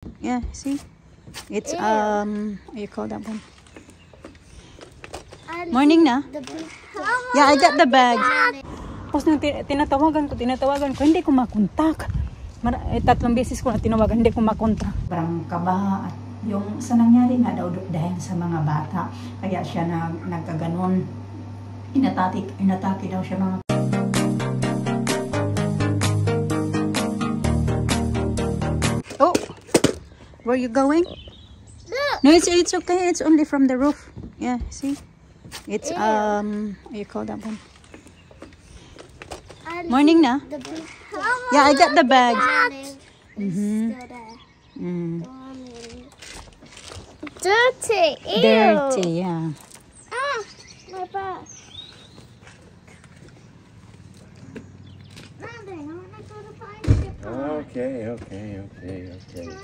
Yeah, see? It's, you call that one? Morning na? Yeah, I got the bag. Tapos nung tinatawagan ko, hindi ko makontak. Tatlong beses ko na tinawagan, hindi ko makontak. Parang kaba at yung sa nangyari nga daw dahil sa mga bata. Kaya siya nagkaganon. Inatake daw siya mga... Oh! Where are you going? No, it's okay. It's only from the roof. Yeah, see? It's, you call that one? Morning na? Yeah, I got the bag. Dirty. Ew. Dirty, yeah. Ah, my back. Nothing. I want to go to Pirate Park. Okay. I want to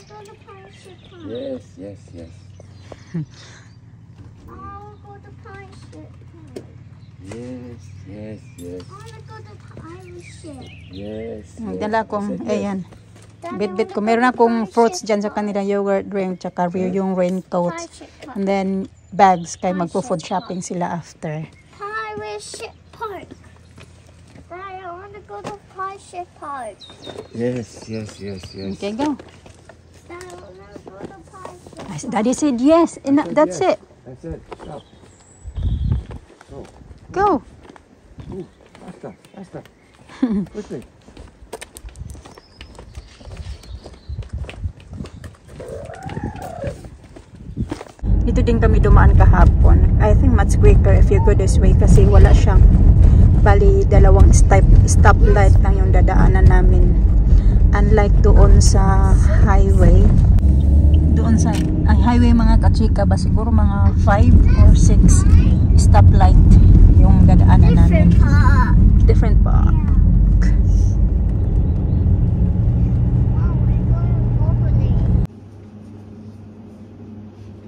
go to Pirate Park. Yes. I want to go to Pirate Park. Yes. I want to go to Pirate Ship. Yes. Dala kong, ayan. Bit ko. Meron akong fruits dyan sa kanila, yogurt drink, tsaka yung raincoat. And then, bags, kay magpo-food shopping sila after. Pirate Ship Park. Dad, I want to go to Pirate Ship Park. Yes. Okay, go. Dad, I want to go to Pirate Ship. Daddy said yes, and that's it. That's it. Stop. Go. Ooh, faster. Quickly. Dito din kami dumaan kahapon. I think much quicker if you go this way kasi wala siyang bali dalawang stoplight lang yung dadaanan namin. Unlike doon sa highway. Doon sa highway mga kachika ba siguro mga 5 or 6 stoplight yung dadaanan namin. Different park.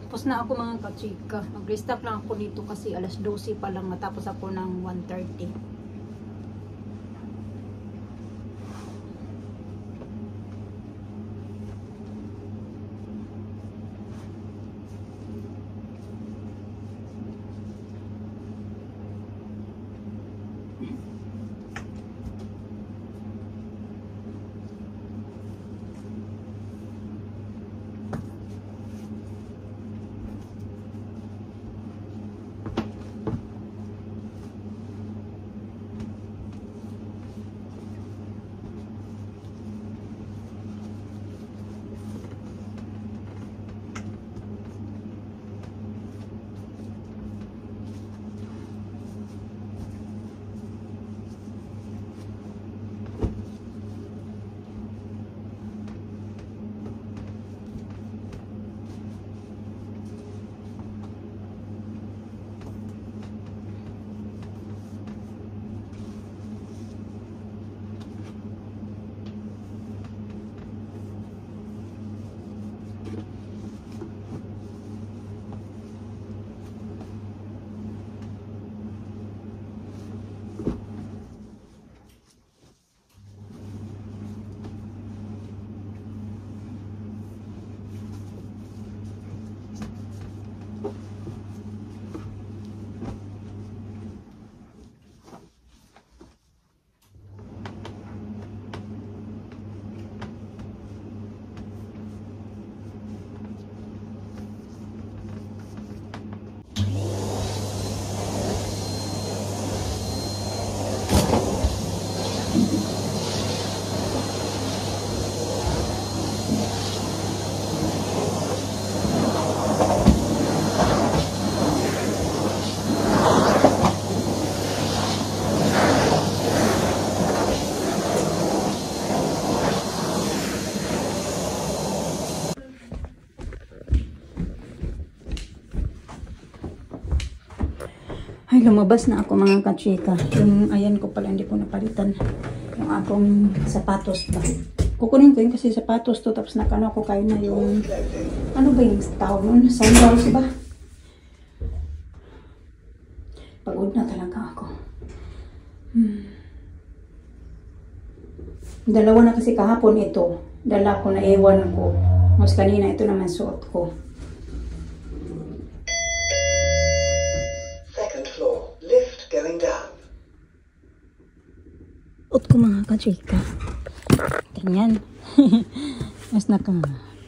Tapos na ako mga kachika. Mag-restop lang ako dito kasi alas 12 pa lang matapos ako ng 1:30. Ay, lumabas na ako mga kachika. Yung ayan ko pala, hindi ko napalitan. Yung akong sapatos ba. Kukunin ko yun kasi sapatos to. Tapos nakano ako kayo na yung, ano ba yung tawag nun? Sandals ba? Pagod na talaga ako. Dalawa na kasi kahapon ito. Dala ko na ewan ko. Mas kanina, ito naman suot ko. Second floor, lift going down. Suot ko mga kachika. Ganyan. Mas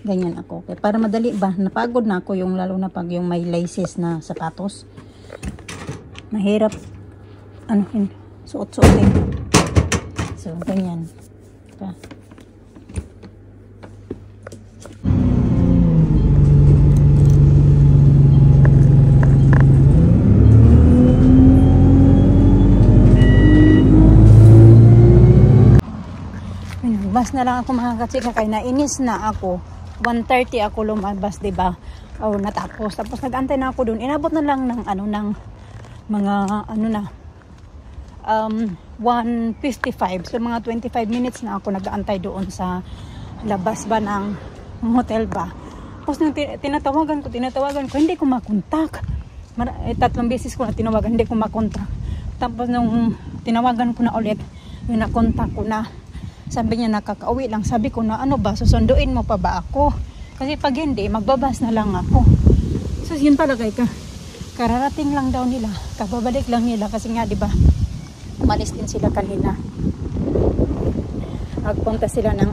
ganyan ako. Kaya para madali ba, napagod na ako yung lalo na pag yung may laces na sapatos. Mahirap suot-suotin. So, ganyan. Pa. Bas na lang ako mga katsika kaya nainis na ako. 1:30 ako lumabas, diba? O natapos. Tapos nag-antay na ako dun. Inabot na lang ng ng mga 1:55. So mga 25 minutes na ako nag-aantay doon sa labas ba ng hotel ba. Tapos nung tinatawagan ko, hindi ko makontak. 3 beses ko na tinawagan, hindi ko makontak. Tapos nung tinawagan ko na ulit, yung nakontak ko na. Sabi niya nakakauwi lang. Sabi ko na ano ba, susunduin mo pa ba ako? Kasi pag hindi, magbabas na lang ako. So yun talaga kararating lang daw nila. Kababalik lang nila kasi nga 'di ba? Umalis din sila kanina. Nagpunta sila ng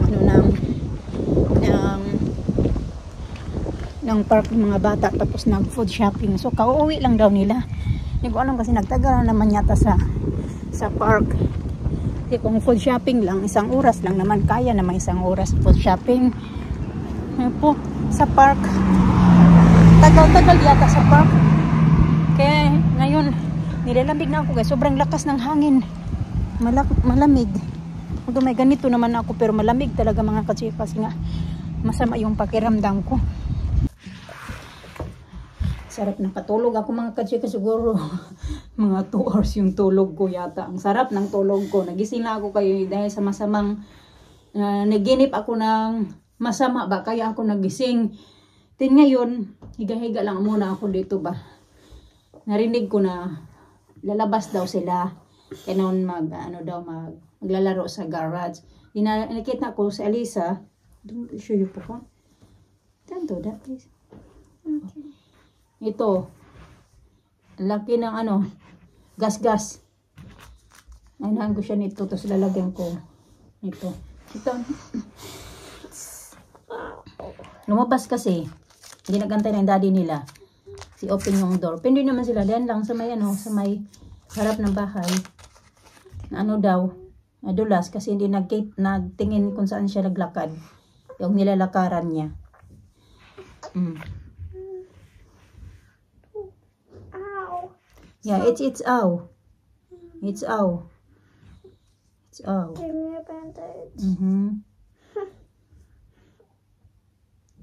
ng park ng mga bata tapos nag food shopping. So kauwi lang daw nila. Hindi ko alam kasi nagtagal naman yata sa park. Kasi kung food shopping lang, 1 oras lang naman, kaya naman 1 oras food shopping. Po, sa park. Tagal-tagal yata sa park. Kaya ngayon, nilalamig na ako guys. Sobrang lakas ng hangin. Malamig. Although may ganito naman ako, pero malamig talaga mga katsika kasi nga masama yung pakiramdam ko. Sarap ng patulog ako mga katsika, siguro mga 2 hours yung tulog ko yata. Ang sarap ng tulog ko. Nagising na ako kayo dahil sa masamang naginip ako ng masama ba. Kaya ako nagising. Then ngayon, higa-higa lang muna ako dito ba. Narinig ko na lalabas daw sila. Kaya noon maglalaro sa garage. Nakita ko si Alisa. Don't show you po ko. Don't do that please. Okay. Ito, laki ng gas-gas. Nainahan ko siya nito, tapos lalagyan ko ito. Lumabas kasi, hindi nagantay ng daddy nila. Si open yung door. Pero hindi naman sila, diyan lang sa may sa may harap ng bahay. Na daw, nadulas kasi hindi nagtingin kung saan siya naglakad. Yung nilalakaran niya. Yeah, it's ow. It's ow. It's ow. Give me a bandage.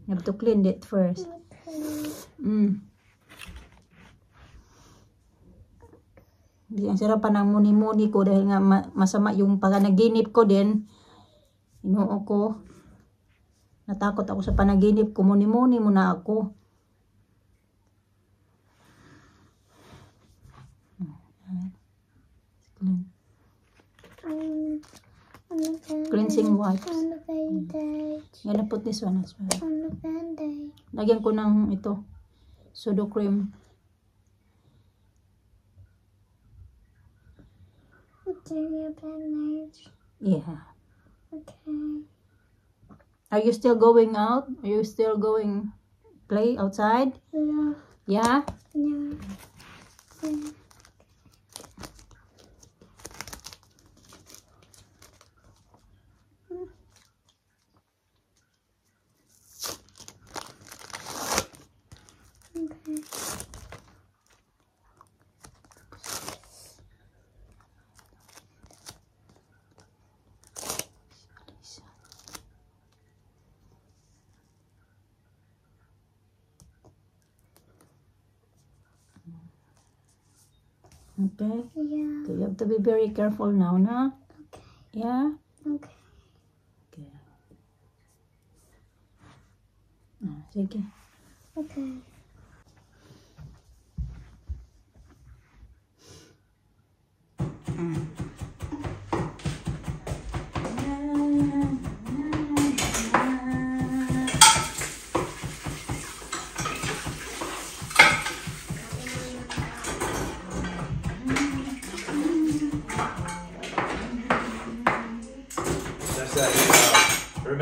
You have to clean it first. Okay. Ang sarap pa ng muni-muni ko dahil nga masama yung panaginip ko din. Inuo ko. Natakot ako sa panaginip ko. Muni-muni muna ako. Cleansing wipes. On the bandage. I'm gonna put this one as well. On the bandage. Lagyan ko ng ito. Pseudo cream. Give me a bandage. Yeah. Okay. Are you still going out? Are you still going play outside? Yeah. Yeah? Yeah. Okay. Yeah. Okay, you have to be very careful now, na? Okay. Yeah? Okay. Okay. Sige. Okay.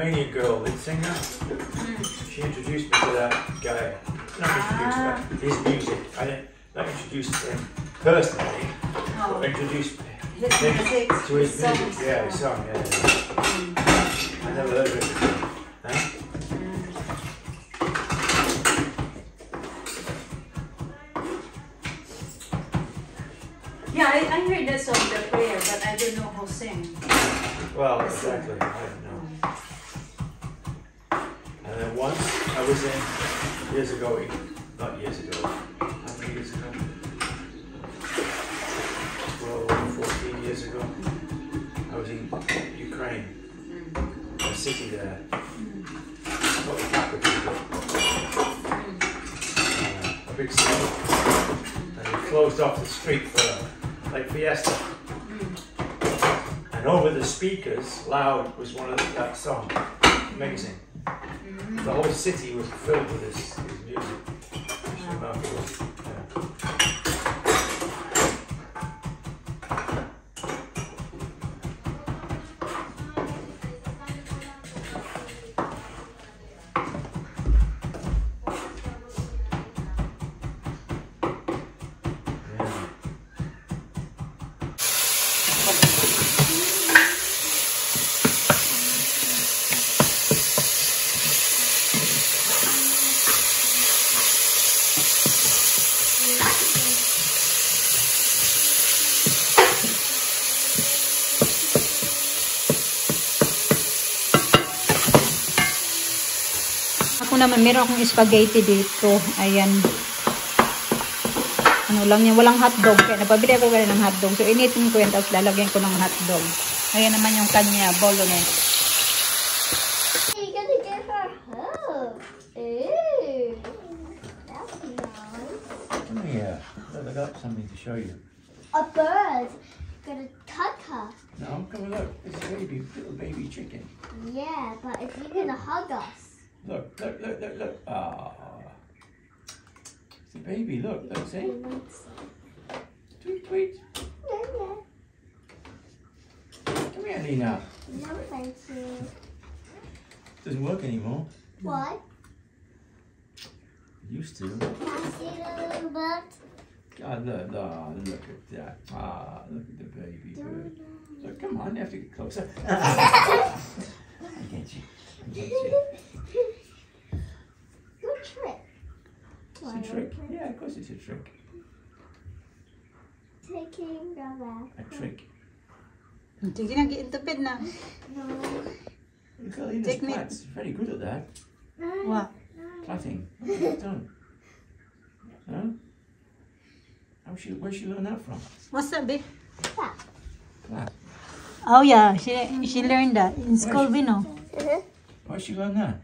Romanian girl, lead singer. She introduced me to that guy. Not introduced me, his music. I didn't not introduce him personally, but introduced him to his music. Yeah, his song. Yeah. I never heard of it before. Huh? Yeah, I heard that song, the prayer, but I don't know who sing. Well, exactly. I don't know. And then once I was in, years ago, not years ago, how many years ago? 12, 14 years ago, I was in Ukraine, a city there, not the capital, but a big city, and they closed off the street for like fiesta. And over the speakers, loud was one of that song. Amazing. The whole city was filled with his music. It's remarkable. Ako naman, meron akong spaghetti dito. Ayan. Ano lang yan, walang hotdog. Kaya napabili ako kaya ng hotdog. So, initin ko yan, tapos lalagyan ko ng hotdog. Ayan naman yung kanya, bolognese. You're gonna give her a hug. Ooh. That's nice. Come here. Look, I got something to show you. A bird. Gonna hug her. No, come on, look. It's a little baby chicken. Yeah, but if you're gonna hug us. Look. Ah. It's a baby, look, see? Tweet, tweet. Yeah. Come here, Lena. No, thank you. Doesn't work anymore. What? It used to. Can I see the little bird? God, look at that. Ah, look at the baby bird. Look, come on, you have to get closer. I get you. Good trick. It's a trick. Yeah, of course it's a trick. Taking the back. A trick. Sige na, giintupid na. No. Look at Lena's Take me- plats. Very good at that. What? Plaiting. Look what it's done. Huh? Where'd she learn that from? What's that, babe? That. Plat. Oh yeah, she learned that in school, we know. Where'd she learn that?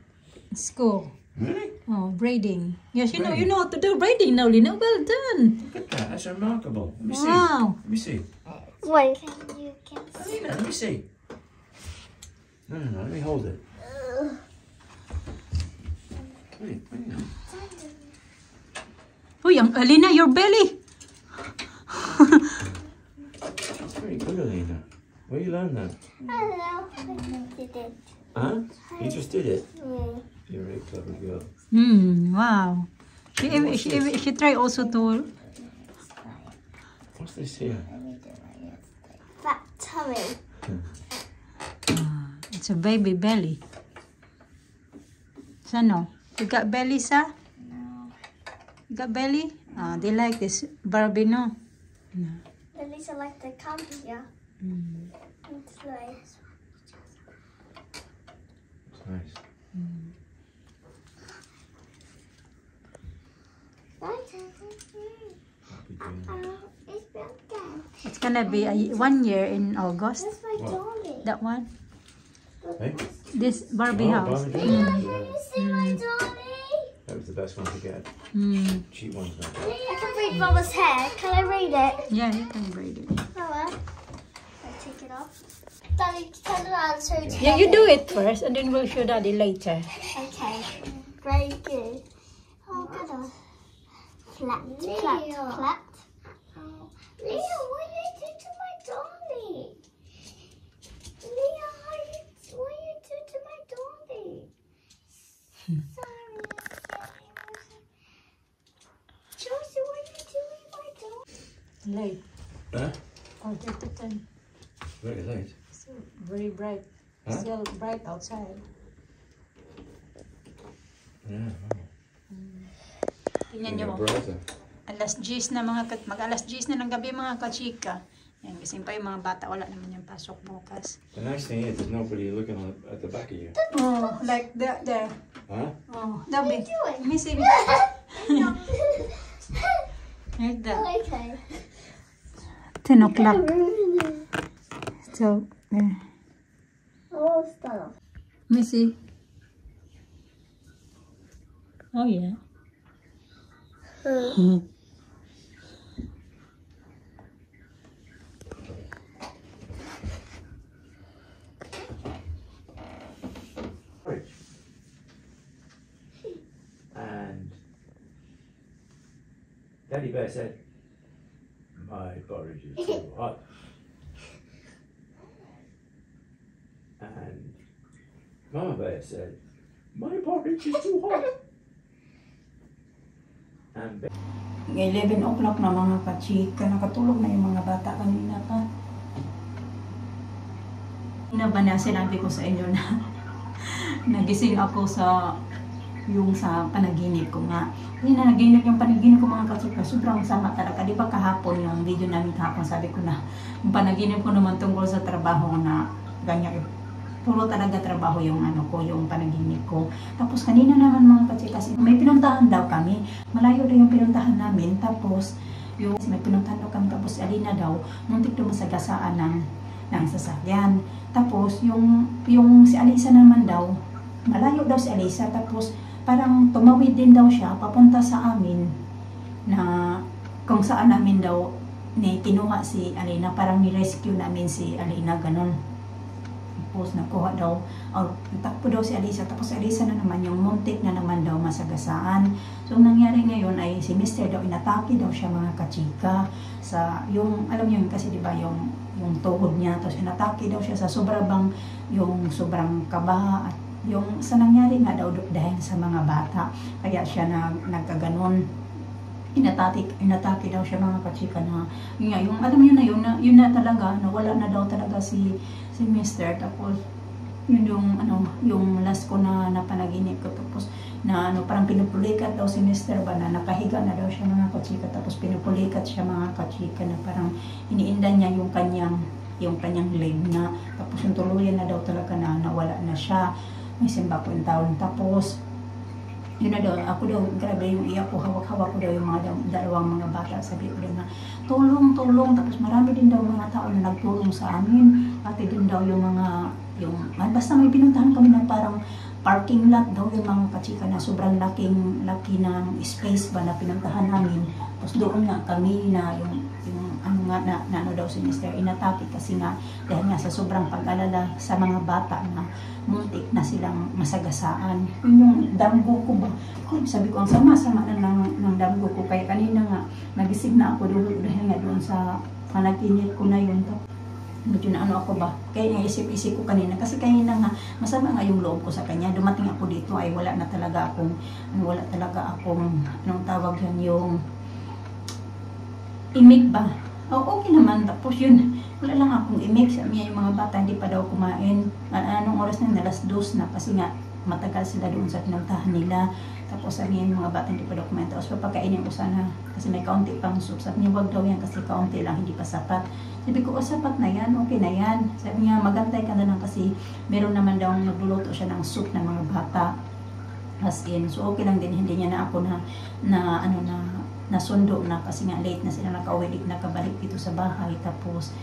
School. Really? Oh, braiding. Yes, you Braiding. know how to do braiding now, Lina. Well done. Look at that. That's remarkable. Let me see. Wow. Let me see. Wait. You can see. Lena, let me see. No. Let me hold it. Wait. Oh, young Alina, your belly. That's very good, Alina. Where you learn that? Hello. I did it. Huh? You just did it? Yeah. You're a very clever girl. Wow. She tried also to. What's this here? Fat tummy. It's a baby belly. So no, you got belly, sa? No. You got belly? They like this Barbie, no? At least I like to come here. It's nice. It's nice. Happy doing It's broken. It's gonna be 1 year in August. That's my What? dolly. That one. Hey? This Barbie house. Barbie Leah, doll. can you see my dolly? That was the best one to get. Cheap ones, not bad. I can read Mama's hair. Can I read it? Yeah, you can braid it. Mama, I take it off. Daddy, turn it around so it's Yeah, you do it first, and then we'll show Daddy later. Okay, very good. Oh, good. Flat. Leah, what did you do to my dolly? Leah, what did you do to my dolly? Josie, what are you doing my door? Late. Huh? 10:30. Very late. So very bright. Huh? Still bright outside. Yeah. Tingnan niyo. Brighter. Alas 10 na mag-alas 10 na ng gabi mga kachika. Yan, gising pa yung mga bata. Wala naman yung pasok bukas. The nice thing is there's nobody looking at the back of you. Oh, like that there. Huh? Oh, Dobby. Missy. Like that. Okay. 10 o'clock. So, Oh, stop. Missy. Oh, yeah. Porridge. And Daddy Bear said, my porridge is too hot. And Mama Bear said, my porridge is too hot. And 11 o'clock na mga kachika. Nakatulog na yung mga bata kanina pa. Ina ba na sinabi ko sa inyo na nagising ako sa panaginip ko nga. Hindi na naginip yung panaginip ko mga kachika. Sobrang sama talaga. Di ba kahapon yung video namin kahapon sabi ko na yung panaginip ko naman tungkol sa trabaho na ganyan. Puro talaga trabaho yung yung panaginip ko. Tapos kanina naman mga kachika, may pinuntahan daw kami. Malayo daw yung pinuntahan namin. Tapos may pinuntahan daw kami. Tapos Alina daw, muntik daw masagasaan ng sasakyan. Tapos yung si Alisa naman daw, malayo daw si Alisa. Tapos parang tumawid din daw siya papunta sa amin na kung saan namin daw kinuha si Alina. Parang ni-rescue namin si Alina, ganun. Tapos nakuha daw, takpo daw si Alisa. Tapos si Alisa na naman, yung muntik na naman daw masagasaan. So, ang nangyari ngayon ay si Mr. daw, inatake daw siya mga kachika. Yung, alam niyo kasi diba, yung tuhod niya. Tapos inatake daw siya sa sobrang kaba. At yung sa nangyari nga daw dahil sa mga bata. Kaya siya nagkaganon. Inatake daw siya mga kachika na yung alam niyo na yun na talaga nawala na daw talaga si Mr. Tapos yun yung last ko na napanaginip ko. Tapos parang pinupulikat daw si Mr. ba na nakahiga na daw siya mga kachika. Tapos pinupulikat siya mga kachika na parang iniindan niya yung kanyang leg na. Tapos yung tuluyan na daw talaga na nawala na siya. May simba ko yung taon. Tapos yun na daw, ako daw, grabe yung iyak ko, hawak-hawak ko daw yung mga dalawang mga bata. Sabi ko daw na, tulong. Tapos marami din daw mga tao na nagtulong sa amin. Pati din daw yung basta may pinuntahan kami ng parang parking lot daw yung mga kachika na sobrang laki ng space ba na pinuntahan namin. Tapos doon nga kami na ano daw si Mr. inatake kasi nga dahil nga sa sobrang pag-alala sa mga bata na muntik na silang masagasaan. Yun yung damgo ko ba? Sabi ko, ang sama-sama na ng damgo ko. Kaya kanina nga, nagising na ako dahil nga doon sa panaginip ko na yun. Medyo na ako ba? Kaya nga isip-isip ko kanina. Kasi kanina nga, masama nga yung loob ko sa kanya. Dumating ako dito ay wala talaga akong, anong tawag yan, yung imig ba? Okay naman. Tapos yun, wala lang akong imig. Sabi niya yung mga bata, hindi pa daw kumain. Anong oras na, alas 2 na. Kasi nga, matagal sila doon sa pinuntahan nila. Tapos sabi niya yung mga bata, hindi pa daw kumain. Tapos papakainin ko sana, kasi may kaunti pang soup. Sabi niya, wag daw yan kasi kaunti lang, hindi pa sapat. Sabi ko, sapat na yan, okay na yan. Sabi niya, magantay ka na lang kasi meron naman daw nagluluto siya ng soup ng mga bata. As in, so okay lang din, hindi niya na ako nasundo na kasi nga late na sila nakauwi, nakabalik dito sa bahay. Tapos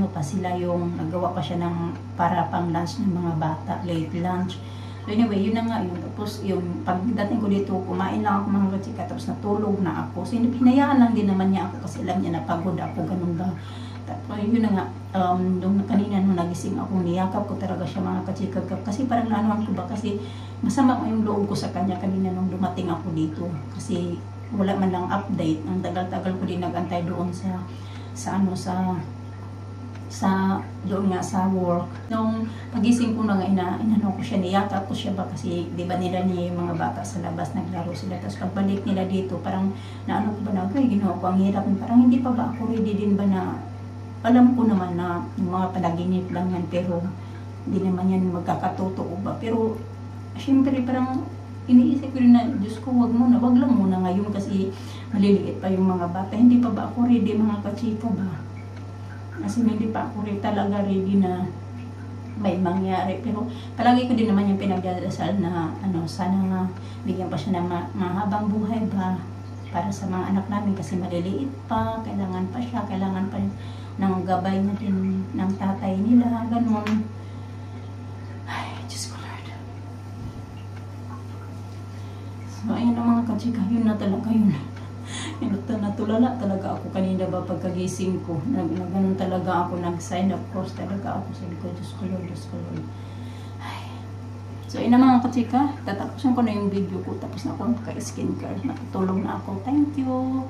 pa sila yung nagawa pa siya ng para pang lunch ng mga bata, late lunch. So anyway, yun na nga yun. Tapos yung pagdating ko dito, kumain lang ako mga kachika, tapos natulog na ako. So hinayaan lang din naman niya ako kasi alam niya napagod ako, ganun ba. Tapos yun na nga, kanina nung nagising ako, niyakap ko talaga siya mga kachika. Kasi parang naanuhan ko ba, kasi masama yung loob ko sa kanya kanina nung dumating ako dito. Kasi wala man lang update. Ang tagal-tagal ko din nag-antay doon sa doon nga sa work. Nung pagising ko na nga, inano ko siya, niyakap ko siya ba kasi di ba nila ni mga bata sa labas, naglaro sila. Tapos pagbalik nila dito, parang naano ko ba na, okay, ginawa ko ang hirap. Parang hindi pa ba ako ready din ba na, alam ko naman na yung mga panaginip lang yan, pero hindi naman yan magkakatotoo ba. Pero, syempre parang iniisip ko rin na, Diyos ko, wag lang muna ngayon kasi maliliit pa yung mga bata. Hindi pa ba ako ready, mga kachika ba? Kasi hindi pa ako rin talaga ready na may mangyari. Pero palagi ko din naman yung pinagdadasal na sana bigyan pa siya ng mahabang buhay ba para sa mga anak namin kasi maliliit pa, kailangan pa siya, kailangan pa ng gabay na din ng tatay nila, ganun. Ay, Diyos ko Lord. So, ayun ang mga kachika, yun na talaga yun. Natulala talaga ako kanina ba pagkagising ko. Ganun talaga ako nag-sign of course talaga ako. Sabi ko, Diyos ko Lord, Diyos ko Lord. Ay. So, ina mga kachika, tatapusin ko na yung video ko. Tapos na ako magka-skincare. Natutulong na ako. Thank you.